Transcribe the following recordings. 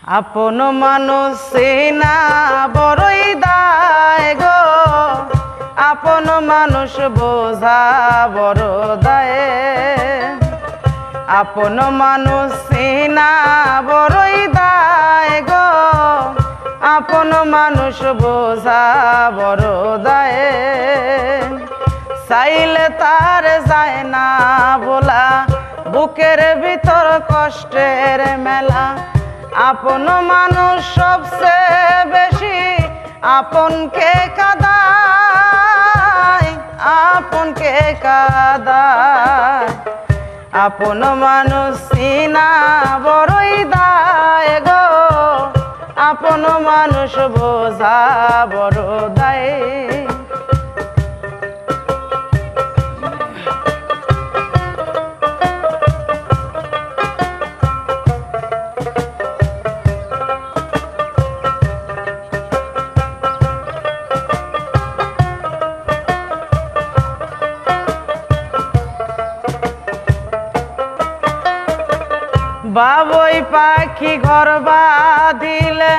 আপন মানুষ চেনা বড়ই দায় গো, আপন মানুষ বোঝা বড় দায়। আপন মানুষ চেনা বড়ই দায় গো, আপন মানুষ বোঝা বড় দায়। চাইলে তার যায় না বলা, বুকের ভিতর কষ্টের মেলা। আপন মানুষ সবচেয়ে বেশি আপনকে কাঁদায়, আপনকে কাঁদায়। আপন মানুষ চিনা বড়ই দায় গো, আপন মানুষ বোঝা বড় দায়। বাবুই পাখি ঘর বাঁধিলে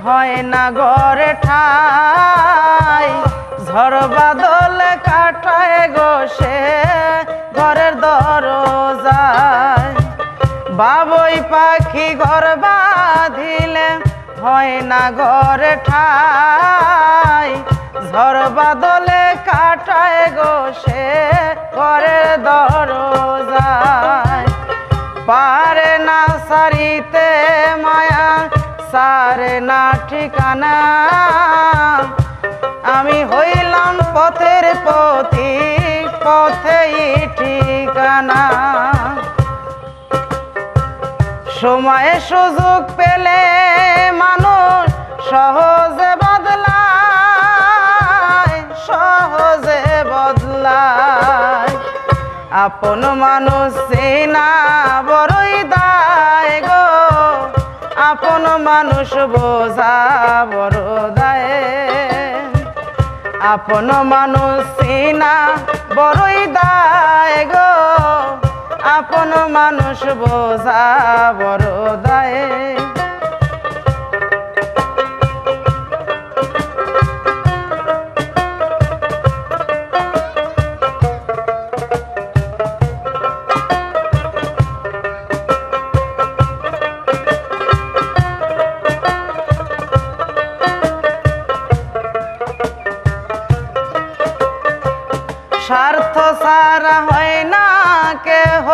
হয় না ঘরে ঠাই, ঝড় বাদলে কাটায় গো সে ঘরের দরজায়। বাবুই পাখি ঘর বাঁধিলে হয় না ঘরে ঠাই, ঝড় বাদলে কাটায় গো সে ঘরের দরজায়। পারে না সারিতে মায়া, সারে না ঠিকানা, আমি হইলাম পথের পথিক, পথেই ঠিকানা। সময় সুযোগ পেলে মানুষ সহজে বদলায়, সহজে বদলায়। আপন মানুষ চেনা বড়ই দায় গো, আপন মানুষ বোঝা বড় দায়। আপন মানুষ চেনা বড়ই দায় গো, আপন মানুষ বোঝা বড় দায়। স্বার্থ ছাড়া হয় না কেহ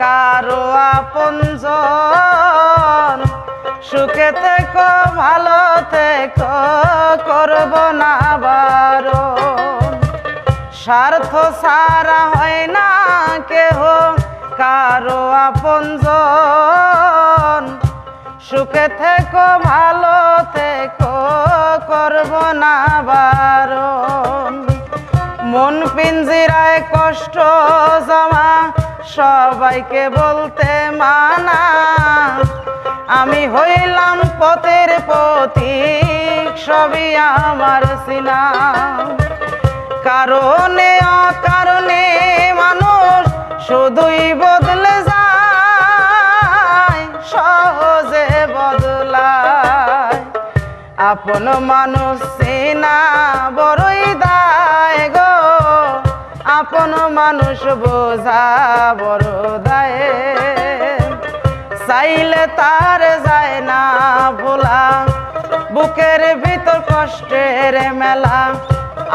কারো আপনজন, সুখে থেকো ভালো থেকো করব না বারণ। স্বার্থ ছাড়া হয় না কেহ কারো আপনজন, সুখে থেকো ভালো থেকো করব না বারণ। মন পিঞ্জিরায় কষ্ট জমা সবাইকে বলতে মানা, আমি হইলাম পথের পথিক সবই আমার চিনা। কারণে অকারণে মানুষ শুধুই বদলে যায়, সহজে বদলায়। আপন মানুষ চেনা বড়ই দায় গো, আপন মানুষ বোঝা বড় দায়। চাইলে তার যায় না ভোলা, বুকের ভিতর কষ্টের মেলা।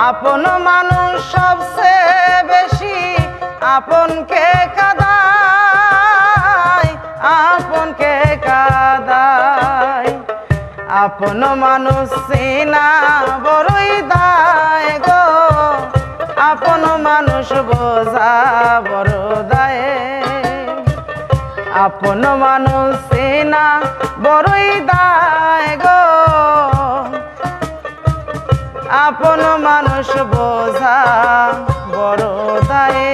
আপন মানুষ সবচেয়ে বেশি আপনকে কাঁদায়, আপনকে কাঁদায়। আপন মানুষ চেনা বড়ই দায় গো, আপন মানুষ বোঝা বড় দায়। আপন মানুষ চেনা বড়ই দায় গো, আপন মানুষ বোঝা বড় দায়।